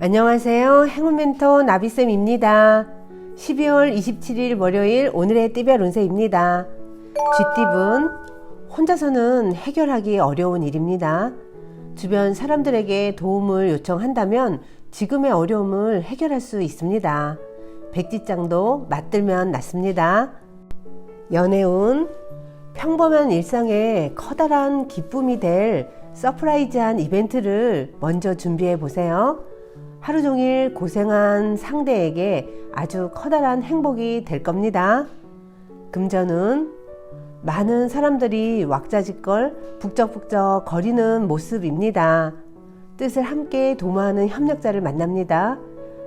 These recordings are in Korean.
안녕하세요. 행운 멘토 나비쌤입니다. 12월 27일 월요일 오늘의 띠별 운세입니다. 쥐띠분, 혼자서는 해결하기 어려운 일입니다. 주변 사람들에게 도움을 요청한다면 지금의 어려움을 해결할 수 있습니다. 백지장도 맞들면 낫습니다. 연애운, 평범한 일상에 커다란 기쁨이 될 서프라이즈한 이벤트를 먼저 준비해 보세요. 하루 종일 고생한 상대에게 아주 커다란 행복이 될 겁니다. 금전은 많은 사람들이 왁자지껄 북적북적 거리는 모습입니다. 뜻을 함께 도모하는 협력자를 만납니다.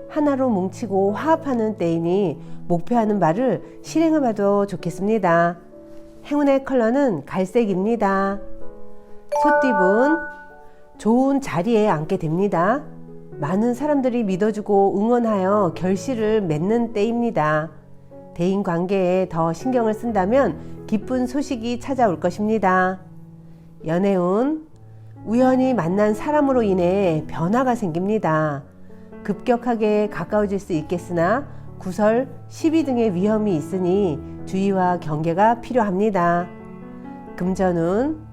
하나로 뭉치고 화합하는 때이니 목표하는 바를 실행해봐도 좋겠습니다. 행운의 컬러는 갈색입니다. 소띠분, 좋은 자리에 앉게 됩니다. 많은 사람들이 믿어주고 응원하여 결실을 맺는 때입니다. 대인관계에 더 신경을 쓴다면 기쁜 소식이 찾아올 것입니다. 연애운, 우연히 만난 사람으로 인해 변화가 생깁니다. 급격하게 가까워질 수 있겠으나 구설, 시비 등의 위험이 있으니 주의와 경계가 필요합니다. 금전운,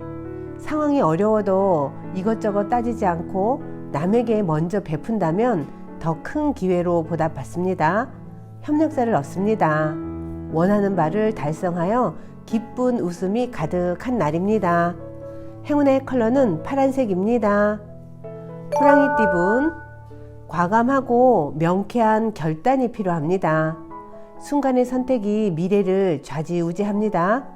상황이 어려워도 이것저것 따지지 않고 남에게 먼저 베푼다면 더 큰 기회로 보답받습니다. 협력자를 얻습니다. 원하는 바를 달성하여 기쁜 웃음이 가득한 날입니다. 행운의 컬러는 파란색입니다. 호랑이띠분, 과감하고 명쾌한 결단이 필요합니다. 순간의 선택이 미래를 좌지우지합니다.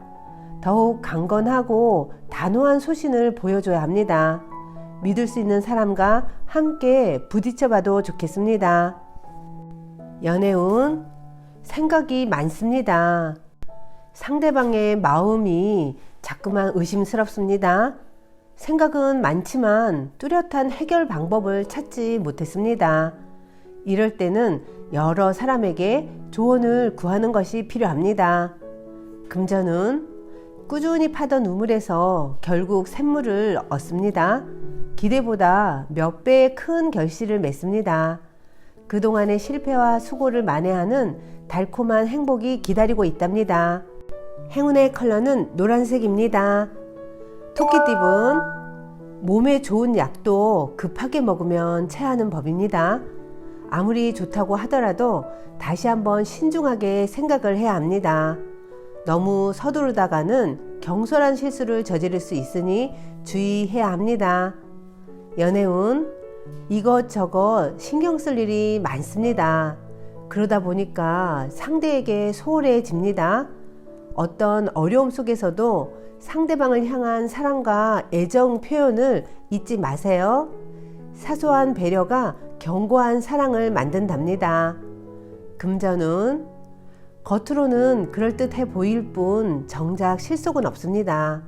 더욱 강건하고 단호한 소신을 보여줘야 합니다. 믿을 수 있는 사람과 함께 부딪혀봐도 좋겠습니다. 연애운, 생각이 많습니다. 상대방의 마음이 자꾸만 의심스럽습니다. 생각은 많지만 뚜렷한 해결 방법을 찾지 못했습니다. 이럴 때는 여러 사람에게 조언을 구하는 것이 필요합니다. 금전은 꾸준히 파던 우물에서 결국 샘물을 얻습니다. 기대보다 몇 배의 큰 결실을 맺습니다. 그동안의 실패와 수고를 만회하는 달콤한 행복이 기다리고 있답니다. 행운의 컬러는 노란색입니다. 토끼띠분, 몸에 좋은 약도 급하게 먹으면 체하는 법입니다. 아무리 좋다고 하더라도 다시 한번 신중하게 생각을 해야 합니다. 너무 서두르다가는 경솔한 실수를 저지를 수 있으니 주의해야 합니다. 연애운, 이것저것 신경 쓸 일이 많습니다. 그러다 보니까 상대에게 소홀해집니다. 어떤 어려움 속에서도 상대방을 향한 사랑과 애정 표현을 잊지 마세요. 사소한 배려가 견고한 사랑을 만든답니다. 금전운, 겉으로는 그럴듯해 보일 뿐 정작 실속은 없습니다.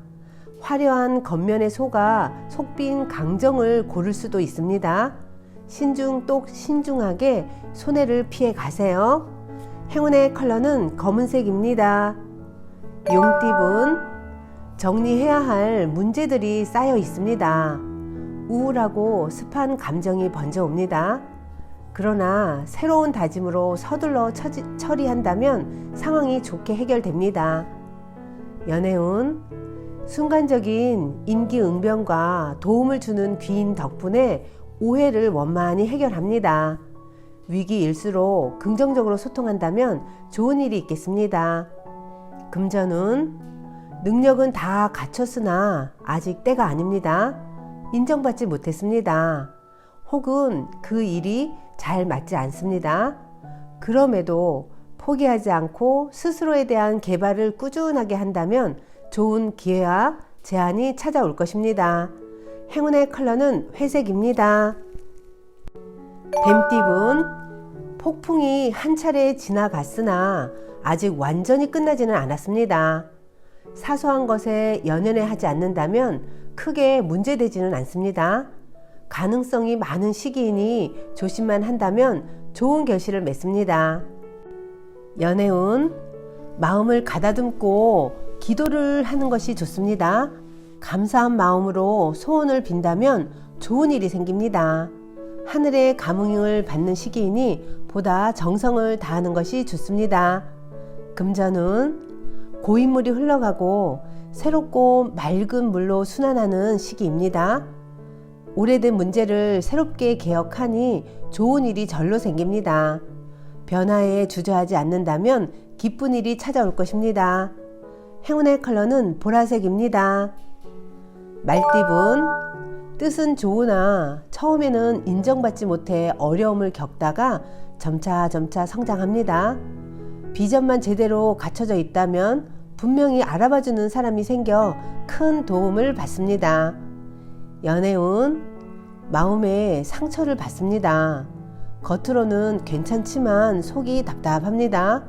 화려한 겉면에 속아 속빈 강정을 고를 수도 있습니다. 신중 또 신중하게 손해를 피해 가세요. 행운의 컬러는 검은색입니다. 용띠분, 정리해야 할 문제들이 쌓여 있습니다. 우울하고 습한 감정이 번져옵니다. 그러나 새로운 다짐으로 서둘러 처리한다면 상황이 좋게 해결됩니다. 연애운, 순간적인 임기응변과 도움을 주는 귀인 덕분에 오해를 원만히 해결합니다. 위기일수록 긍정적으로 소통한다면 좋은 일이 있겠습니다. 금전운, 능력은 다 갖췄으나 아직 때가 아닙니다. 인정받지 못했습니다. 혹은 그 일이 잘 맞지 않습니다. 그럼에도 포기하지 않고 스스로에 대한 개발을 꾸준하게 한다면 좋은 기회와 제안이 찾아올 것입니다. 행운의 컬러는 회색입니다. 뱀띠분, 폭풍이 한 차례 지나갔으나 아직 완전히 끝나지는 않았습니다. 사소한 것에 연연해 하지 않는다면 크게 문제되지는 않습니다. 가능성이 많은 시기이니 조심만 한다면 좋은 결실을 맺습니다. 연애운, 마음을 가다듬고 기도를 하는 것이 좋습니다. 감사한 마음으로 소원을 빈다면 좋은 일이 생깁니다. 하늘의 감응을 받는 시기이니 보다 정성을 다하는 것이 좋습니다. 금전은 고인물이 흘러가고 새롭고 맑은 물로 순환하는 시기입니다. 오래된 문제를 새롭게 개혁하니 좋은 일이 절로 생깁니다. 변화에 주저하지 않는다면 기쁜 일이 찾아올 것입니다. 행운의 컬러는 보라색입니다. 말띠분, 뜻은 좋으나 처음에는 인정받지 못해 어려움을 겪다가 점차 성장합니다. 비전만 제대로 갖춰져 있다면 분명히 알아봐주는 사람이 생겨 큰 도움을 받습니다. 연애운, 마음에 상처를 받습니다. 겉으로는 괜찮지만 속이 답답합니다.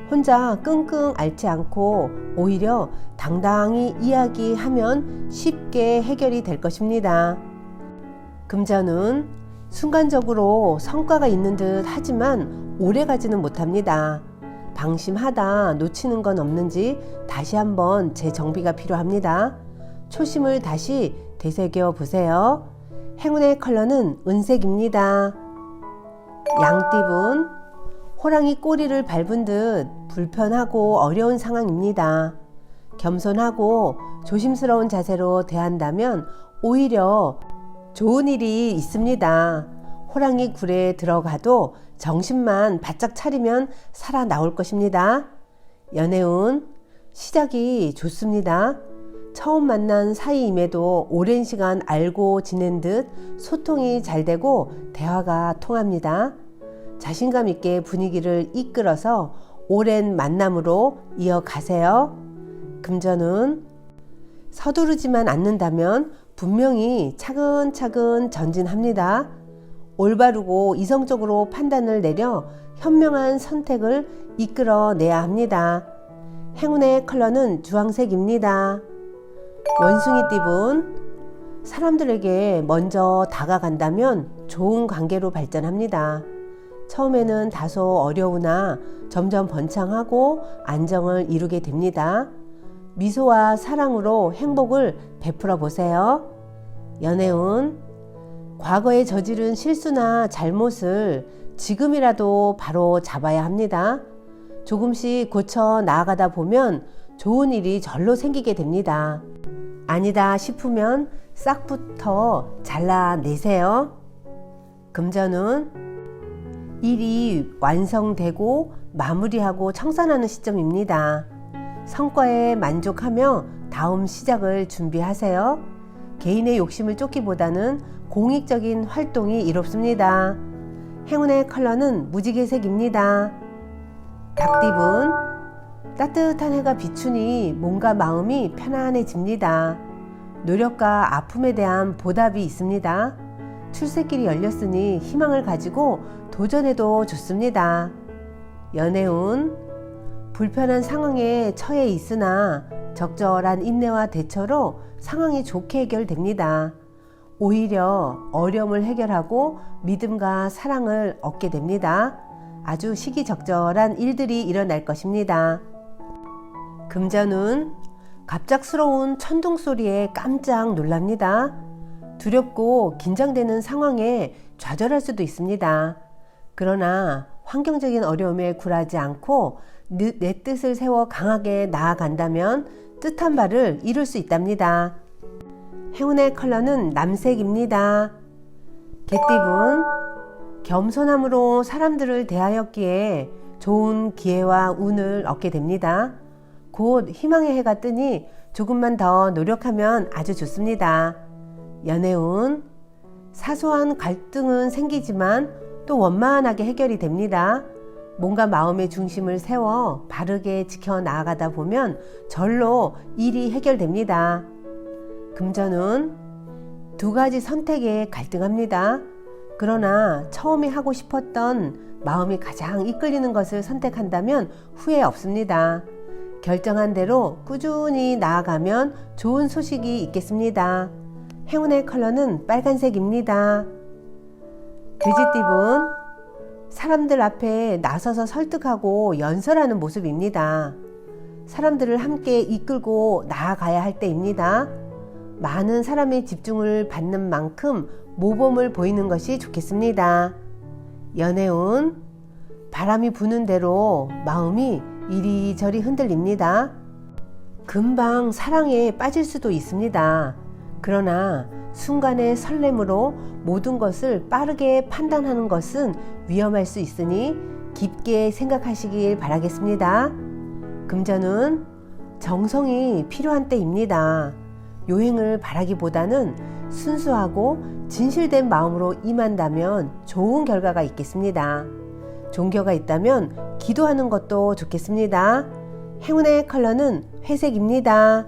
혼자 끙끙 앓지 않고 오히려 당당히 이야기하면 쉽게 해결이 될 것입니다. 금전은 순간적으로 성과가 있는 듯 하지만 오래 가지는 못합니다. 방심하다 놓치는 건 없는지 다시 한번 재정비가 필요합니다. 초심을 다시 되새겨 보세요. 행운의 컬러는 은색입니다. 양띠분, 호랑이 꼬리를 밟은 듯 불편하고 어려운 상황입니다. 겸손하고 조심스러운 자세로 대한다면 오히려 좋은 일이 있습니다. 호랑이 굴에 들어가도 정신만 바짝 차리면 살아나올 것입니다. 연애운, 시작이 좋습니다. 처음 만난 사이임에도 오랜 시간 알고 지낸 듯 소통이 잘 되고 대화가 통합니다. 자신감 있게 분위기를 이끌어서 오랜 만남으로 이어가세요. 금전은 서두르지만 않는다면 분명히 차근차근 전진합니다. 올바르고 이성적으로 판단을 내려 현명한 선택을 이끌어내야 합니다. 행운의 컬러는 주황색입니다. 원숭이띠분, 사람들에게 먼저 다가간다면 좋은 관계로 발전합니다. 처음에는 다소 어려우나 점점 번창하고 안정을 이루게 됩니다. 미소와 사랑으로 행복을 베풀어 보세요. 연애운, 과거에 저지른 실수나 잘못을 지금이라도 바로 잡아야 합니다. 조금씩 고쳐 나아가다 보면 좋은 일이 절로 생기게 됩니다. 아니다 싶으면 싹부터 잘라내세요. 금전은 일이 완성되고 마무리하고 청산하는 시점입니다. 성과에 만족하며 다음 시작을 준비하세요. 개인의 욕심을 쫓기보다는 공익적인 활동이 이롭습니다. 행운의 컬러는 무지개색입니다. 닭띠분, 따뜻한 해가 비추니 몸과 마음이 편안해집니다. 노력과 아픔에 대한 보답이 있습니다. 출세길이 열렸으니 희망을 가지고 도전해도 좋습니다. 연애운, 불편한 상황에 처해 있으나 적절한 인내와 대처로 상황이 좋게 해결됩니다. 오히려 어려움을 해결하고 믿음과 사랑을 얻게 됩니다. 아주 시기적절한 일들이 일어날 것입니다. 금전운, 갑작스러운 천둥 소리에 깜짝 놀랍니다. 두렵고 긴장되는 상황에 좌절할 수도 있습니다. 그러나 환경적인 어려움에 굴하지 않고 내 뜻을 세워 강하게 나아간다면 뜻한 바를 이룰 수 있답니다. 행운의 컬러는 남색입니다. 개띠분, 겸손함으로 사람들을 대하였기에 좋은 기회와 운을 얻게 됩니다. 곧 희망의 해가 뜨니 조금만 더 노력하면 아주 좋습니다. 연애운, 사소한 갈등은 생기지만 또 원만하게 해결이 됩니다. 몸과 마음의 중심을 세워 바르게 지켜나가다 보면 절로 일이 해결됩니다. 금전은 두 가지 선택에 갈등합니다. 그러나 처음에 하고 싶었던 마음이 가장 이끌리는 것을 선택한다면 후회 없습니다. 결정한 대로 꾸준히 나아가면 좋은 소식이 있겠습니다. 행운의 컬러는 빨간색입니다. 돼지띠분, 사람들 앞에 나서서 설득하고 연설하는 모습입니다. 사람들을 함께 이끌고 나아가야 할 때입니다. 많은 사람의 집중을 받는 만큼 모범을 보이는 것이 좋겠습니다. 연애운, 바람이 부는 대로 마음이 이리저리 흔들립니다. 금방 사랑에 빠질 수도 있습니다. 그러나 순간의 설렘으로 모든 것을 빠르게 판단하는 것은 위험할 수 있으니 깊게 생각하시길 바라겠습니다. 금전은 정성이 필요한 때입니다. 요행을 바라기보다는 순수하고 진실된 마음으로 임한다면 좋은 결과가 있겠습니다. 종교가 있다면 기도하는 것도 좋겠습니다. 행운의 컬러는 회색입니다.